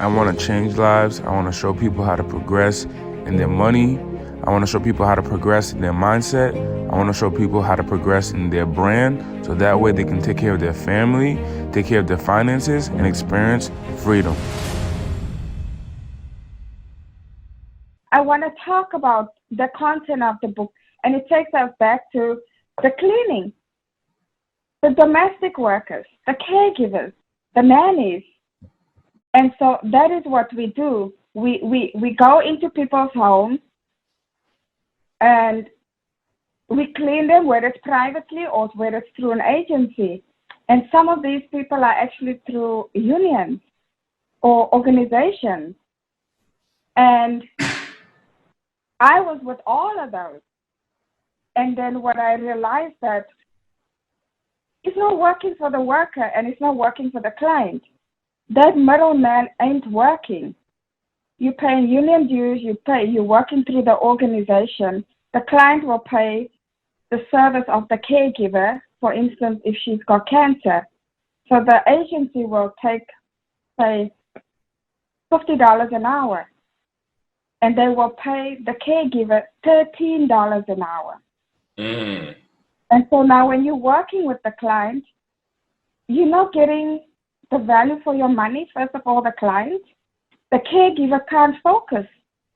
I want to change lives. I want to show people how to progress in their money. I want to show people how to progress in their mindset. I want to show people how to progress in their brand so that way they can take care of their family, take care of their finances, and experience freedom. I want to talk about the content of the book, and it takes us back to the cleaning, the domestic workers, the caregivers, the nannies. And so that is what we do. We go into people's homes and we clean them, whether it's privately or whether it's through an agency. And some of these people are actually through unions or organizations. And I was with all of those. And then what I realized that it's not working for the worker and it's not working for the client. That middleman ain't working. You're paying union dues, you're working through the organization. The client will pay the service of the caregiver, for instance, if she's got cancer. So the agency will take, say, $50 an hour, and they will pay the caregiver $13 an hour. Mm. And so now when you're working with the client, you're not getting the value for your money, first of all, the client. The caregiver can't focus.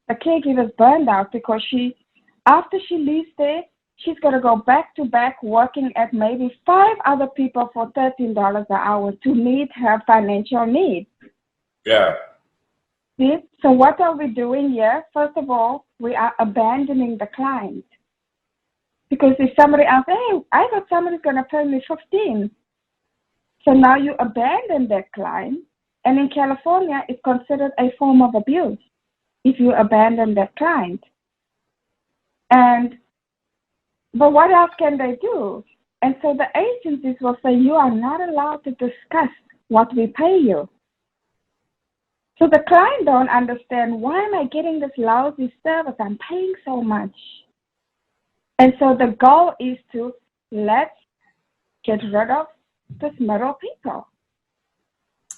The caregiver's burned out because after she leaves there, she's going to go back to back working at maybe 5 other people for $13 an hour to meet her financial needs. Yeah. See? So what are we doing here? First of all, we are abandoning the client. Because if somebody else, hey, I thought somebody's going to pay me $15. So now you abandon that client. And in California, it's considered a form of abuse if you abandon that client. But what else can they do? And so the agencies will say, you are not allowed to discuss what we pay you. So the client don't understand, why am I getting this lousy service? I'm paying so much. And so the goal is to let's get rid of this middle people.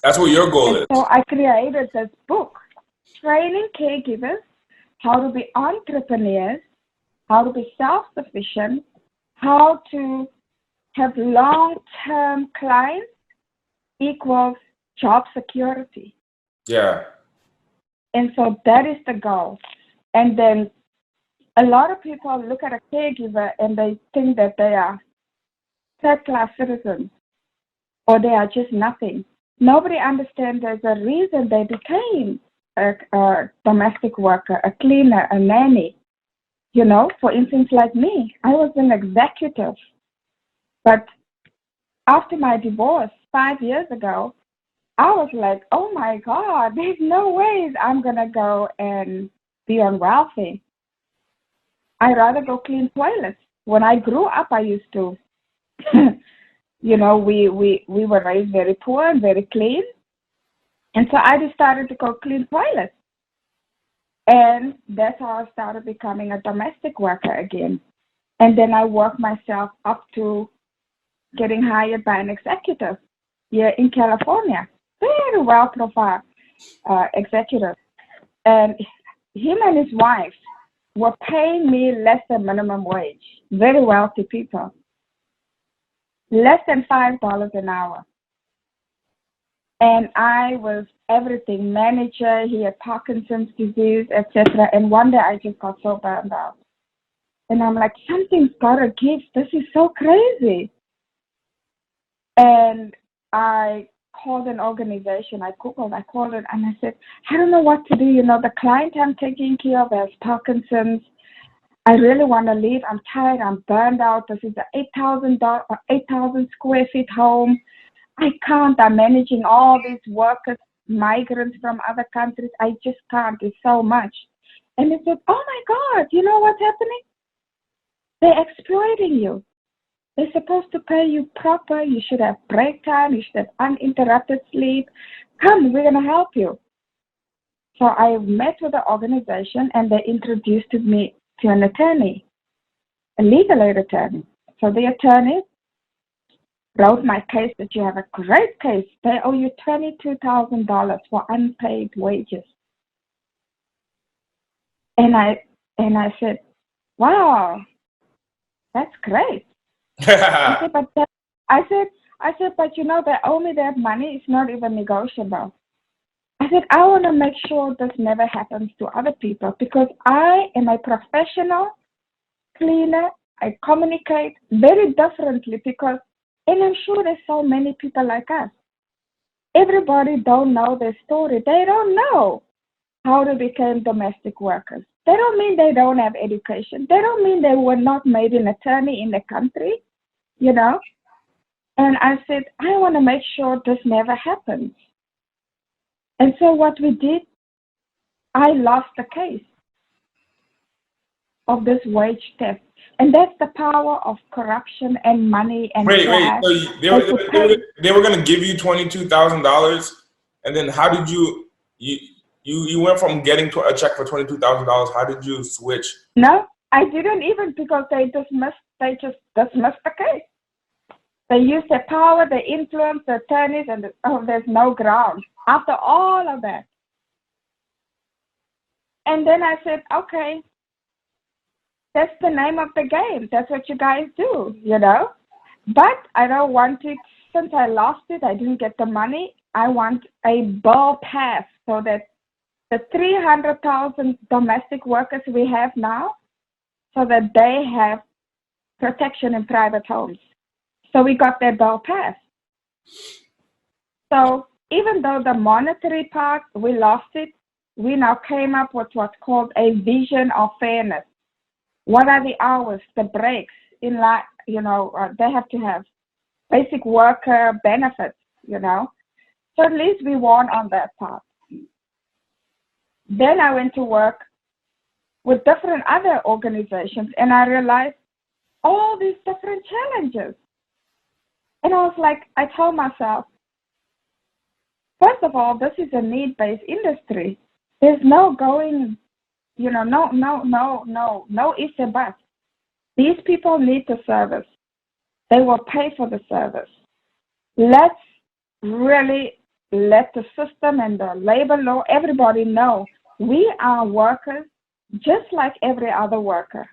That's what your goal is. So I created this book, training caregivers how to be entrepreneurs, how to be self-sufficient, how to have long-term clients equals job security. Yeah. And so that is the goal. And then a lot of people look at a caregiver and they think that they are third-class citizens or they are just nothing. Nobody understands there's a reason they became a domestic worker, a cleaner, a nanny. You know, for instance, like me, I was an executive. But after my divorce 5 years ago, I was like, oh my God, there's no ways I'm going to go and be on welfare. I'd rather go clean toilets. When I grew up, I used to, you know, we were raised very poor and very clean. And so I decided to go clean toilets. And that's how I started becoming a domestic worker again. And then I worked myself up to getting hired by an executive here in California. Very well-profiled executive. And him and his wife were paying me less than minimum wage. Very wealthy people. Less than $5 an hour. And I was everything, manager, he had Parkinson's disease, etc. And one day I just got so burned out. And I'm like, something's got to give. This is so crazy. And I called an organization. I called it, and I said, I don't know what to do. You know, the client I'm taking care of has Parkinson's. I really want to leave. I'm tired. I'm burned out. This is an 8,000 square feet home. I can't. I'm managing all these workers, migrants from other countries. I just can't. It's so much. And they said, oh my God, you know what's happening? They're exploiting you. They're supposed to pay you proper. You should have break time. You should have uninterrupted sleep. Come, we're going to help you. So I met with the organization and they introduced me to an attorney, a legal aid attorney. So the attorney wrote my case that you have a great case. They owe you $22,000 for unpaid wages. And I said, wow, that's great. I said, but but you know, they owe me that money. It's not even negotiable. I said, I want to make sure this never happens to other people because I am a professional cleaner. I communicate very differently because, and I'm sure there's so many people like us. Everybody don't know their story. They don't know how they became domestic workers. They don't mean they don't have education. They don't mean they were not made an attorney in the country, you know. And I said, I want to make sure this never happens. And so what we did, I lost the case of this wage theft. And that's the power of corruption and money and Wait. class. So they were going to give you $22,000, and then how did you went from getting a check for $22,000? How did you switch? No, I didn't even, because they just dismissed the case. They used their power, they influenced the attorneys, and there's no ground after all of that. And then I said, okay, that's the name of the game. That's what you guys do, you know. But I don't want it, since I lost it, I didn't get the money. I want a bill passed so that the 300,000 domestic workers we have now, so that they have protection in private homes. So we got that bill passed. So even though the monetary part, we lost it, we now came up with what's called a vision of fairness. What are the hours, the breaks in life? You know, they have to have basic worker benefits, you know. So at least we won on that part. Then I went to work with different other organizations, and I realized all these different challenges. And I was like, I told myself, first of all, this is a need-based industry. There's no going, you know, no ifs and buts. These people need the service. They will pay for the service. Let's really let the system and the labor law, everybody know we are workers just like every other worker.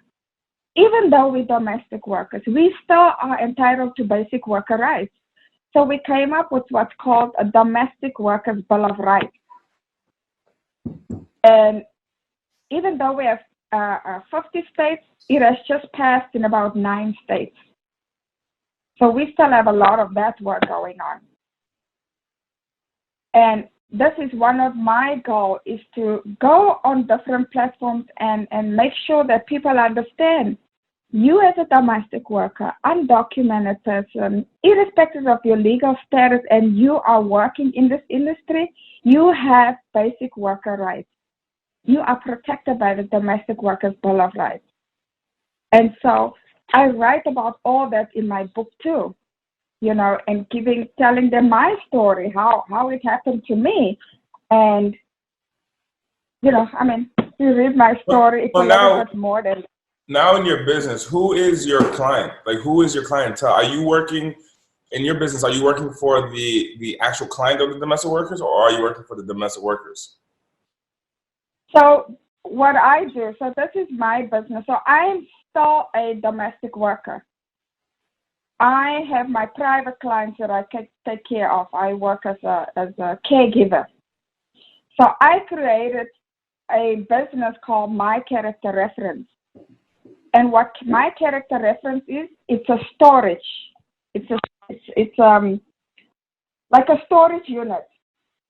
Even though we're domestic workers, we still are entitled to basic worker rights. So we came up with what's called a Domestic Workers Bill of Rights. And even though we have 50 states, it has just passed in about 9 states. So we still have a lot of that work going on. And this is one of my goals, is to go on different platforms and make sure that people understand you as a domestic worker, undocumented person, irrespective of your legal status, and you are working in this industry, you have basic worker rights. You are protected by the Domestic Workers Bill of Rights. And so I write about all that in my book too, you know, and telling them my story, how it happened to me. And, you know, I mean, you read my story, it's a little bit more than. Now in your business, who is your client? Like, who is your clientele? Are you working in your business? Are you working for the actual client of the domestic workers, or are you working for the domestic workers? So what I do, so this is my business. So I'm still a domestic worker. I have my private clients that I take care of. I work as a caregiver. So I created a business called My Character Reference. And what My Character Reference is, it's a storage. It's like a storage unit,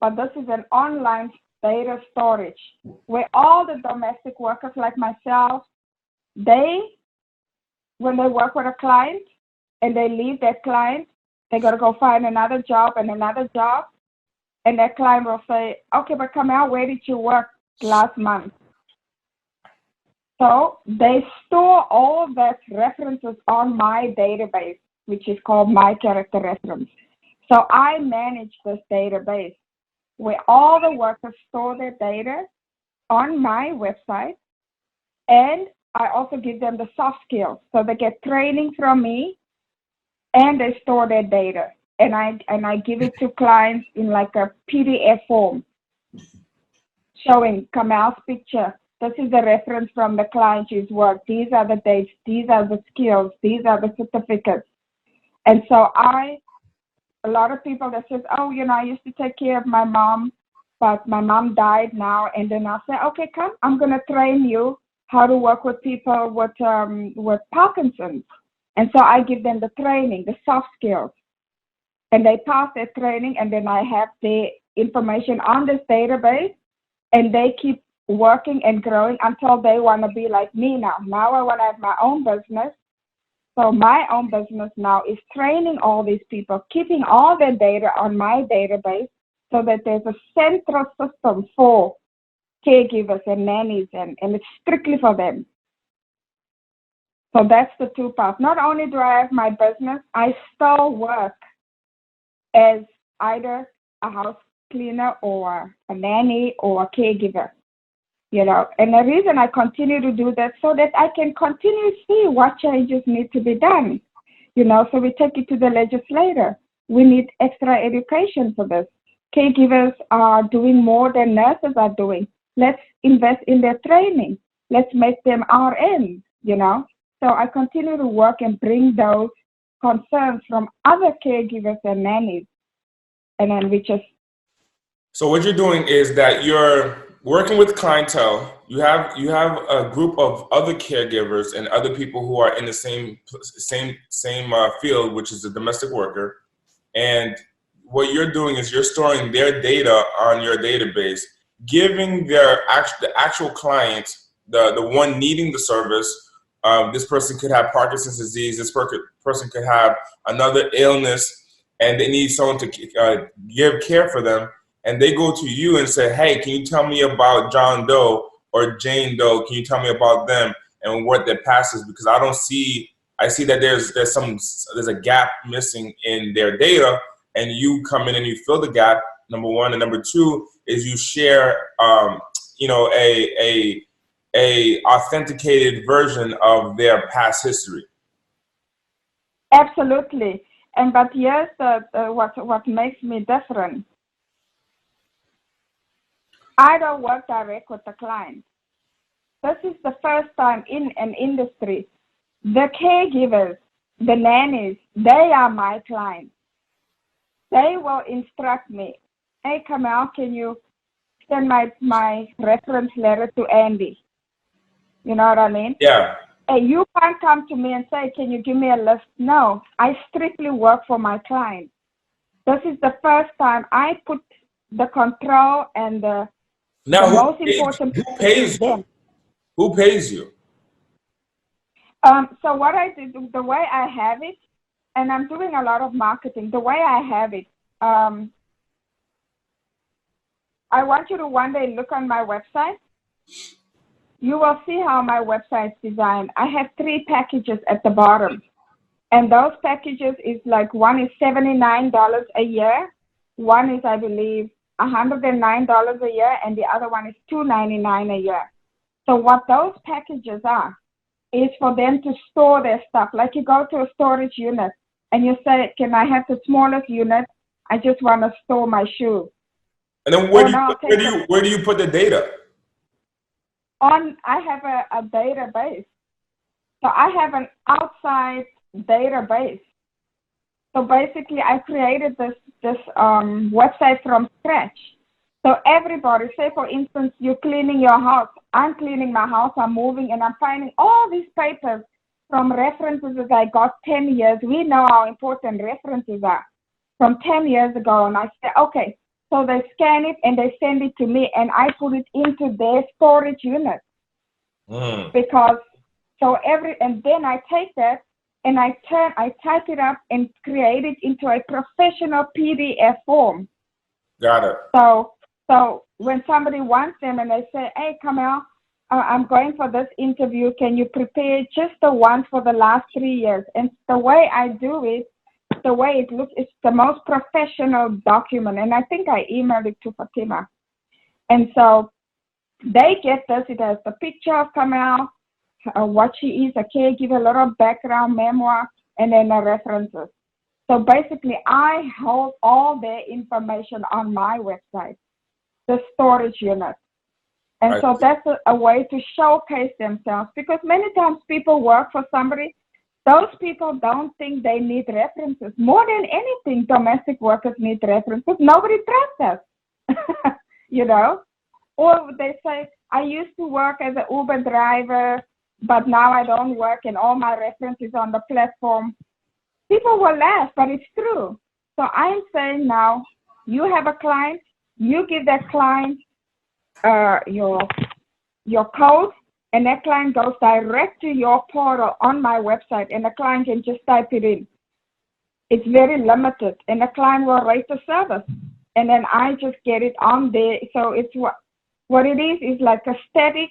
but this is an online data storage where all the domestic workers like myself, when they work with a client and they leave that client, they got to go find another job and another job. And that client will say, okay, but Carmel, where did you work last month? So they store all that references on my database, which is called My Character Reference. So I manage this database where all the workers store their data on my website. And I also give them the soft skills. So they get training from me and they store their data. And I give it to clients in like a PDF form, showing Carmel's picture. This is the reference from the client whose work. These are the dates. These are the skills. These are the certificates. And so a lot of people that says, oh, I used to take care of my mom, but my mom died now. And then I'll say, okay, come, I'm going to train you how to work with people with Parkinson's. And so I give them the training, the soft skills. And they pass their training, and then I have the information on this database, and they keep working and growing until they want to be like me now. Now I want to have my own business. So my own business now is training all these people, keeping all their data on my database so that there's a central system for caregivers and nannies, and it's strictly for them. So that's the two parts. Not only do I have my business, I still work as either a house cleaner or a nanny or a caregiver, And the reason I continue to do that so that I can continue to see what changes need to be done, So we take it to the legislator. We need extra education for this. Caregivers are doing more than nurses are doing. Let's invest in their training. Let's make them RNs, So I continue to work and bring those concerns from other caregivers and nannies. And then we just... So what you're doing is that you're working with clientele. You have a group of other caregivers and other people who are in the same field, which is the domestic worker. And what you're doing is you're storing their data on your database, giving the actual client, the one needing the service. This person could have Parkinson's disease. This person could have another illness, and they need someone to give care for them. And they go to you and say, hey, can you tell me about John Doe or Jane Doe? Can you tell me about them and what their past is? Because I see that there's a gap missing in their data, and you come in and you fill the gap, number one. And number two is you share, a authenticated version of their past history. Absolutely. But here's what makes me different. I don't work direct with the client. This is the first time in an industry. The caregivers, the nannies, they are my clients. They will instruct me, hey, Carmel, can you send my reference letter to Andy? You know what I mean? Yeah. Hey, you can't come to me and say, can you give me a list? No, I strictly work for my client. This is the first time I put the control and the most important. Who pays you? Who pays you? So what I did, the way I have it, and I'm doing a lot of marketing, the way I have it, I want you to one day look on my website. You will see how my website's designed. I have 3 packages at the bottom. And those packages is like, one is $79 a year. One is, I believe, $109 a year. And the other one is $299 a year. So what those packages are is for them to store their stuff. Like you go to a storage unit and you say, can I have the smallest unit? I just want to store my shoes. And then where do you put the data? I have a database. So I have an outside database. So basically I created this website from scratch. So everybody, say for instance, you're cleaning your house. I'm cleaning my house, I'm moving, and I'm finding all these papers from references that I got 10 years. We know how important references are from 10 years ago. And I say, okay, so they scan it and they send it to me, and I put it into their storage unit. Because and then I take that and I type it up and create it into a professional PDF form. Got it. So when somebody wants them and they say, hey, Carmel, I'm going for this interview, can you prepare just the one for the last 3 years? And the way I do it, the way it looks, it's the most professional document. And I think I emailed it to Fatima. And so they get this. It has the picture of Carmel, what she is, a caregiver, a lot of background, memoir, and then the references. So basically, I hold all their information on my website, the storage unit. And so that's a way to showcase themselves, because many times people work for somebody. Those people don't think they need references. More than anything, domestic workers need references. Nobody trusts us, you know. Or they say, I used to work as an Uber driver, but now I don't work, and all my references on the platform. People will laugh, but it's true. So I'm saying now, you have a client, you give that client your code, and that client goes direct to your portal on my website, and the client can just type it in. It's very limited, and the client will rate the service, and then I just get it on there. So it's what it is like a static.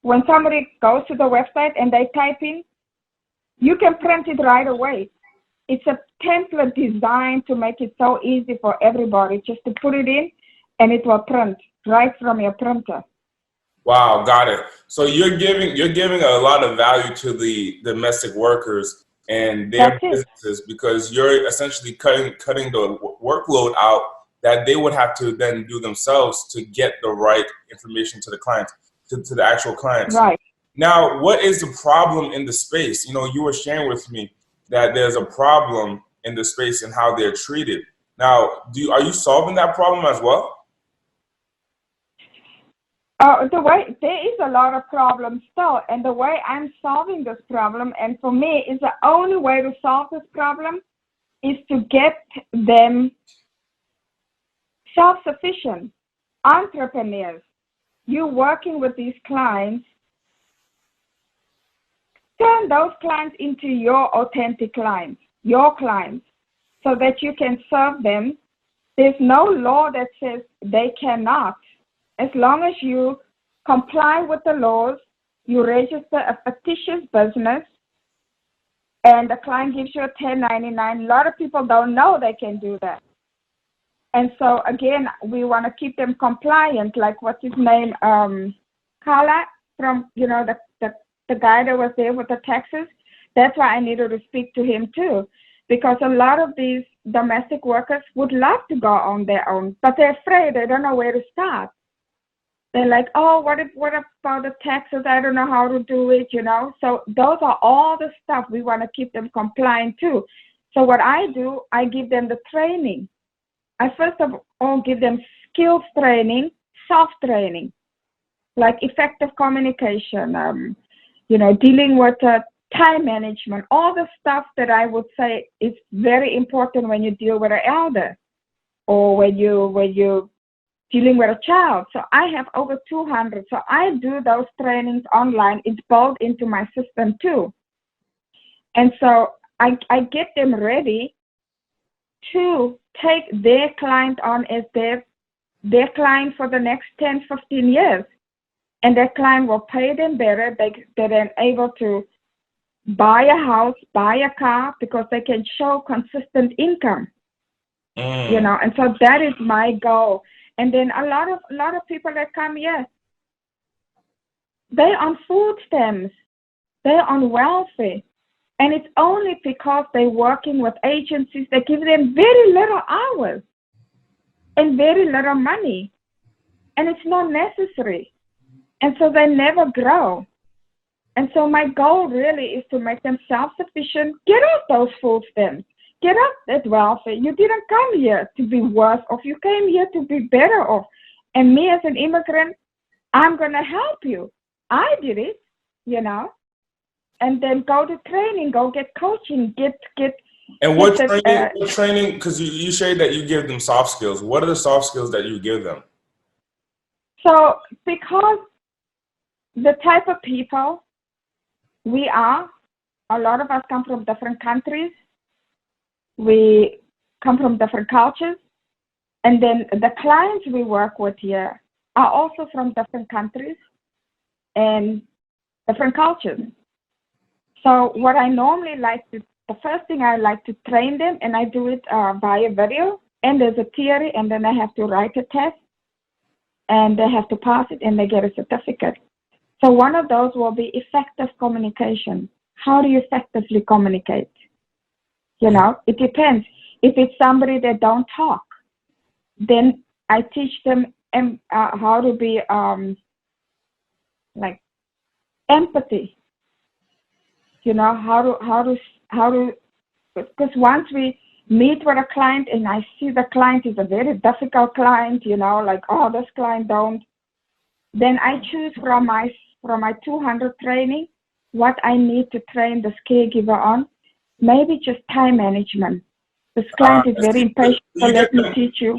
When somebody goes to the website and they type in, you can print it right away. It's a template designed to make it so easy for everybody just to put it in, and it will print right from your printer. Wow, got it. So you're giving a lot of value to the domestic workers and their businesses, because you're essentially cutting the workload out that they would have to then do themselves to get the right information to the client, to the actual clients. Right. Now, what is the problem in the space? You know, you were sharing with me that there's a problem in the space and how they're treated. Now, are you solving that problem as well? There is a lot of problems still, and the way I'm solving this problem, and for me, is the only way to solve this problem is to get them self-sufficient entrepreneurs. You working with these clients, turn those clients into your authentic clients, your clients, so that you can serve them. There's no law that says they cannot. As long as you comply with the laws, you register a fictitious business, and the client gives you a 1099. A lot of people don't know they can do that. And so, again, we want to keep them compliant, like what's his name, Carla, from, you know, the guy that was there with the taxes. That's why I needed to speak to him too, because a lot of these domestic workers would love to go on their own, but they're afraid. They don't know where to start. They're like, oh, what about the taxes? I don't know how to do it, you know. So those are all the stuff we want to keep them compliant too. So what I do, I give them the training. I first of all give them skills training, soft training, like effective communication, you know, dealing with time management, all the stuff that I would say is very important when you deal with an elder, or when you dealing with a child. So I have over 200. So I do those trainings online. It's built into my system too. And so I get them ready to take their client on as their client for the next 10, 15 years. And their client will pay them better. They're then able to buy a house, buy a car, because they can show consistent income. You know, and so that is my goal. And then a lot of people that come here, they're on food stamps, they're on welfare, and it's only because they're working with agencies that give them very little hours and very little money, and it's not necessary, and so they never grow. And so my goal really is to make them self-sufficient, get off those food stamps. Get up that welfare. You didn't come here to be worse off. You came here to be better off. And me as an immigrant, I'm going to help you. I did it, you know. And then go to training, go get coaching, get. And what training, because you shared that you give them soft skills. What are the soft skills that you give them? So because the type of people we are, a lot of us come from different countries. We come from different cultures, and then the clients we work with here are also from different countries and different cultures. So what I normally the first thing I like to train them, and I do it via video, and there's a theory, and then they have to write a test, and they have to pass it, and they get a certificate. So one of those will be effective communication. How do you effectively communicate? You know, it depends. If it's somebody that don't talk, then I teach them how to be like empathy. You know, how to because once we meet with a client and I see the client is a very difficult client, you know, like, oh, this client don't, then I choose from my 200 training what I need to train this caregiver on. Maybe just time management. This client is very impatient, so let me teach you.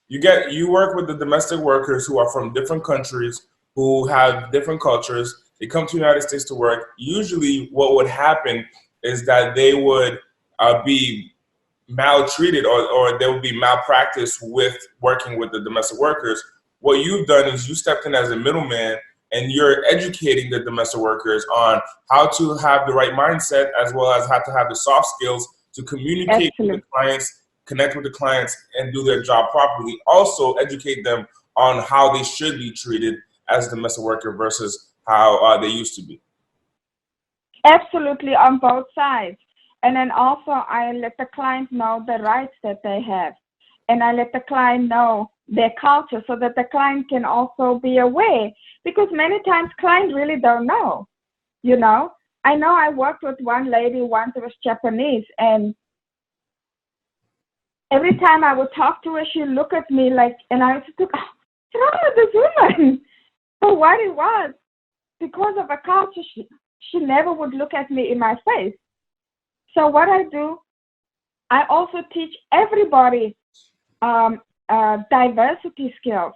You work with the domestic workers who are from different countries, who have different cultures. They come to the United States to work. Usually what would happen is that they would be maltreated or there would be malpractice with working with the domestic workers. What you've done is you stepped in as a middleman and you're educating the domestic workers on how to have the right mindset as well as how to have the soft skills to communicate with the clients, connect with the clients, and do their job properly. Also educate them on how they should be treated as a domestic worker versus how they used to be. Absolutely, on both sides. And then also I let the client know the rights that they have. And I let the client know their culture so that the client can also be aware. Because many times clients really don't know, you know. I know I worked with one lady once who was Japanese, and every time I would talk to her, she'd look at me like, and I would think, oh, what's wrong with this woman? So what it was, because of her culture, she never would look at me in my face. So what I do, I also teach everybody diversity skills,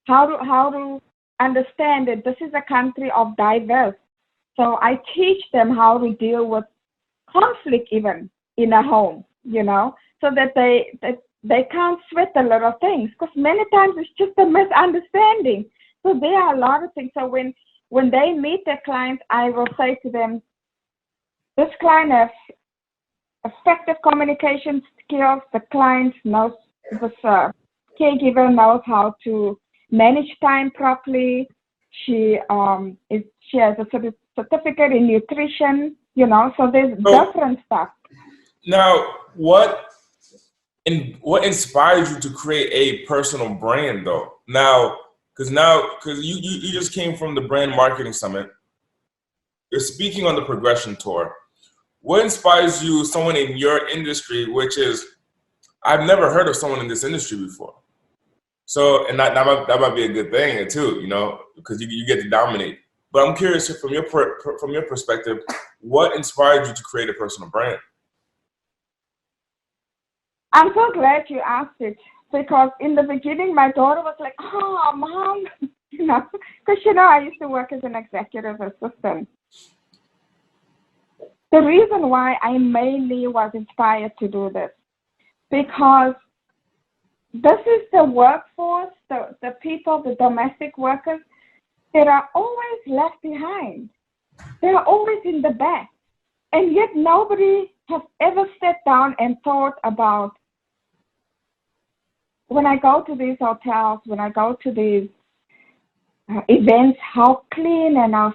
how to understand that this is a country of diverse. So I teach them how to deal with conflict even in a home, you know, so that they can't sweat the little things, because many times it's just a misunderstanding. So there are a lot of things. So when they meet their clients, I will say to them, this client has effective communication skills. The client knows, the caregiver knows how to manage time properly. She has a certificate in nutrition, you know, so there's different stuff. Now, what inspired you to create a personal brand though? Because you just came from the brand marketing summit. You're speaking on the progression tour. What inspires you, someone in your industry, which is, I've never heard of someone in this industry before. So, and that might be a good thing too, you know, because you get to dominate. But I'm curious from your perspective, what inspired you to create a personal brand? I'm so glad you asked it, because in the beginning, my daughter was like, oh, Mom, you know, because, you know, I used to work as an executive assistant. The reason why I mainly was inspired to do this, because this is the workforce, the people, the domestic workers that are always left behind. They are always in the back. And yet nobody has ever sat down and thought about, when I go to these hotels, when I go to these events, how clean and how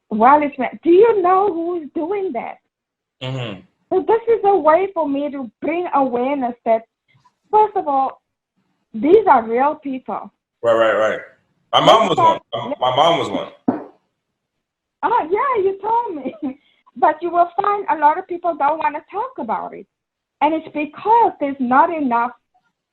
well it's made. Do you know who is doing that? Mm-hmm. So this is a way for me to bring awareness that, first of all, these are real people. Right. My mom was one. My mom was one. Oh, yeah, you told me. But you will find a lot of people don't want to talk about it. And it's because there's not enough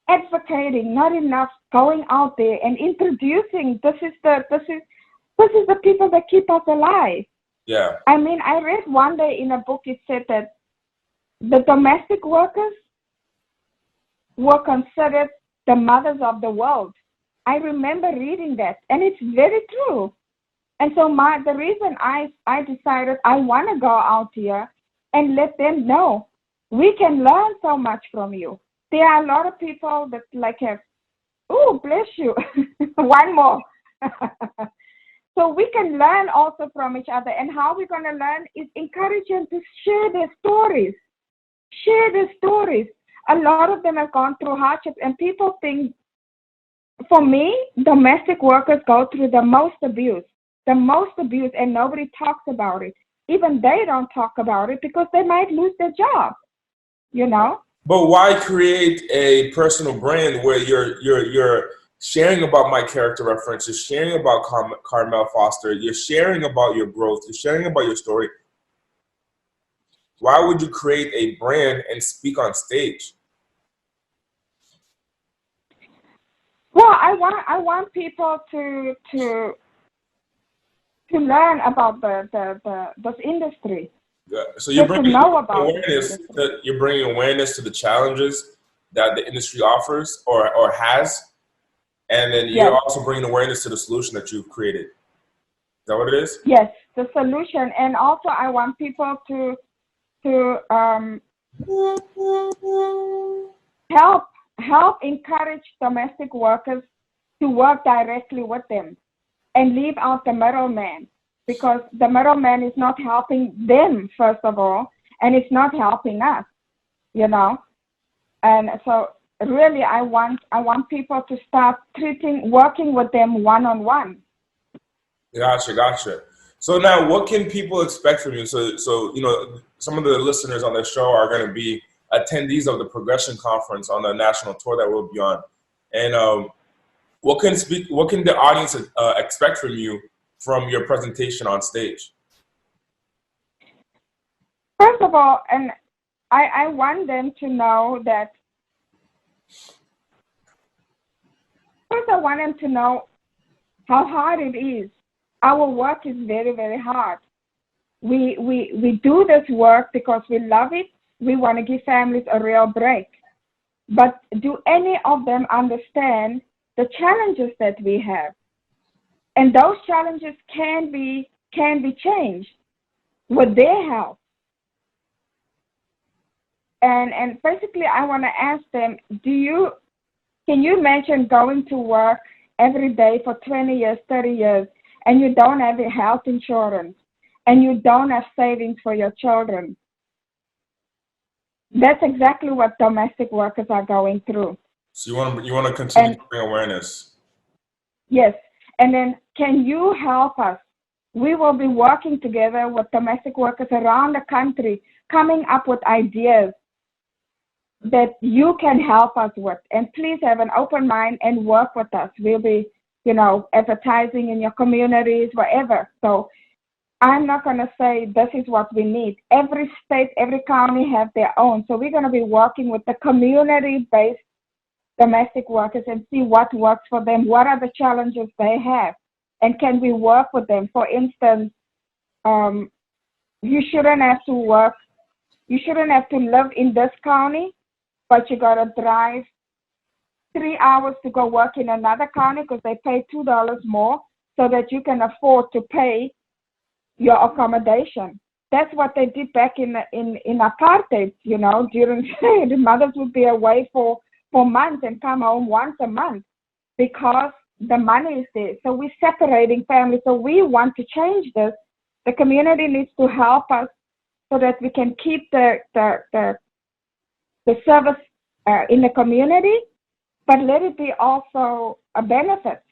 advocating, not enough going out there and introducing, this is the people that keep us alive. Yeah. I mean, I read one day in a book, it said that the domestic workers were considered the mothers of the world. I remember reading that, and it's very true. And so the reason I decided I want to go out here and let them know we can learn so much from you. There are a lot of people that like have, oh, bless you, one more. So we can learn also from each other. And how we're going to learn is encourage them to share their stories. Share their stories. A lot of them have gone through hardships, and people think, for me, domestic workers go through the most abuse, and nobody talks about it. Even they don't talk about it because they might lose their job. you know? But why create a personal brand where you're sharing about my character reference, you're sharing about Carmel Foster, you're sharing about your growth, you're sharing about your story. Why would you create a brand and speak on stage? Well, I want people to learn about this industry. Yeah. So you're Just to bringing know about awareness. You're bringing awareness to the challenges that the industry offers or has, and then you're Yes. also bringing awareness to the solution that you've created. Is that what it is? Yes, the solution, and also I want people to help encourage domestic workers to work directly with them and leave out the middleman, because the middleman is not helping them, first of all, and it's not helping us, you know. And so really I want people to start working with them one-on-one. Gotcha. So now, what can people expect from you? So some of the listeners on this show are going to be attendees of the Progression Conference on the national tour that we'll be on. And what can the audience expect from you from your presentation on stage? First of all, and I want them to know that. First, I want them to know how hard it is. Our work is very, very hard. We do this work because we love it. We want to give families a real break. But do any of them understand the challenges that we have? And those challenges can be changed with their help. And basically, I want to ask them, can you imagine going to work every day for 20 years, 30 years, and you don't have health insurance, and you don't have savings for your children? That's exactly what domestic workers are going through. So you want to continue to bring awareness. Yes. And then can you help us? We will be working together with domestic workers around the country, coming up with ideas that you can help us with. And please have an open mind and work with us. We'll be, advertising in your communities, wherever. So I'm not going to say this is what we need. Every state, every county have their own. So we're going to be working with the community-based domestic workers and see what works for them. What are the challenges they have? And can we work with them? For instance, you shouldn't have to live in this county, but you got to drive 3 hours to go work in another county because they pay $2 more so that you can afford to pay your accommodation. That's what they did back in apartheid, during the mothers would be away for months and come home once a month because the money is there. So we're separating families. So we want to change this. The community needs to help us so that we can keep the service in the community, but let it be also a benefit.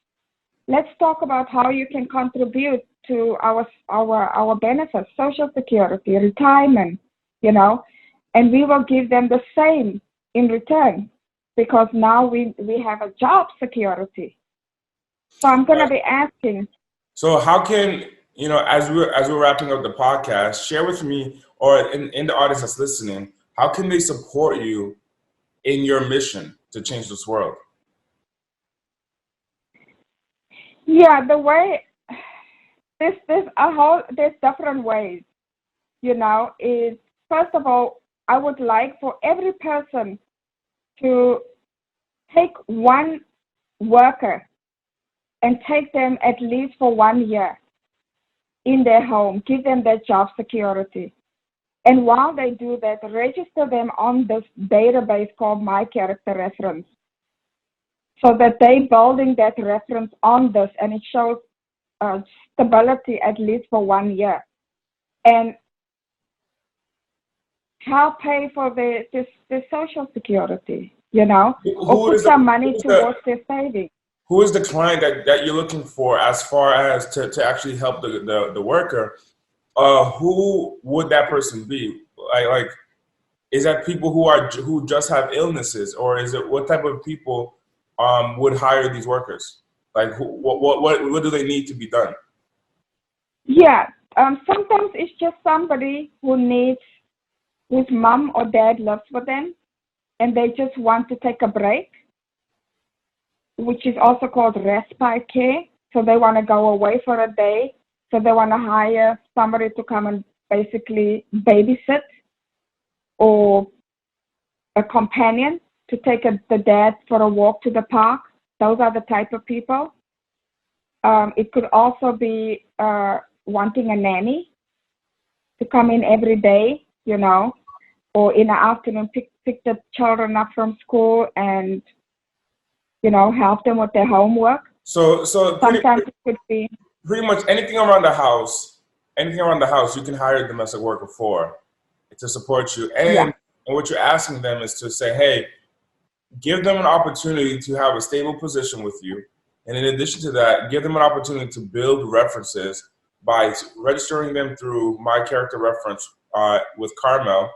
Let's talk about how you can contribute to our benefits, Social Security, retirement, and we will give them the same in return because now we have a job security. So I'm going to be asking. So how can, as we're wrapping up the podcast, share with me or in the audience that's listening, how can they support you in your mission to change this world? Yeah, the way there's different ways, is first of all, I would like for every person to take one worker and take them at least for 1 year in their home, give them that job security. And while they do that, register them on this database called My Character Reference so that they're building that reference on this and it shows stability at least for 1 year. And help pay for the Social Security, or put some money towards their savings. Who is the client that you're looking for as far as to actually help the worker? Who would that person be? Like Is that people who just have illnesses, or is it what type of people would hire these workers? Like, what do they need to be done? Yeah, sometimes it's just somebody whose mom or dad lives with them, and they just want to take a break, which is also called respite care. So they want to go away for a day. So they want to hire somebody to come and basically babysit, or a companion to take the dad for a walk to the park. Those are the type of people. It could also be wanting a nanny to come in every day, or in the afternoon pick the children up from school and, help them with their homework. So Sometimes it could be pretty much anything around the house, you can hire a domestic worker for to support you. And what you're asking them is to say, hey, give them an opportunity to have a stable position with you. And in addition to that, give them an opportunity to build references by registering them through My Character Reference with Carmel,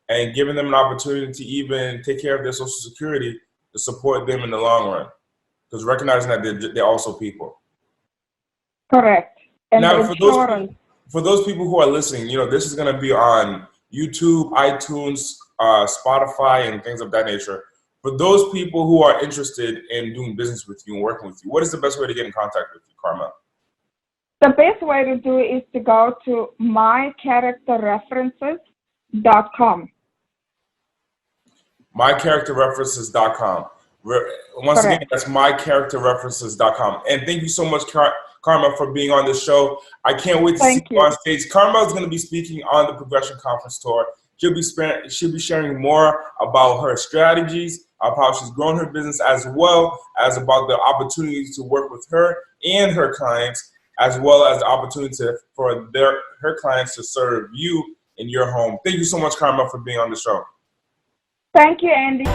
and giving them an opportunity to even take care of their Social Security to support them in the long run. Because recognizing that they're also people. correct. And Now, insurance. for those people who are listening, this is going to be on YouTube, iTunes, Spotify, and things of that nature. For those people who are interested in doing business with you and working with you, what is the best way to get in contact with you, Carmel? The best way to do it is to go to mycharacterreferences.com. mycharacterreferences.com. Once again, that's mycharacterreferences.com. And thank you so much, Carmel, for being on this show. I can't wait to see you on stage. Carmel is going to be speaking on the Progression Conference Tour. She'll be sharing more about her strategies, of how she's grown her business, as well as about the opportunities to work with her and her clients, as well as the opportunity for her clients to serve you in your home. Thank you so much, Carmel, for being on the show. Thank you, Andy.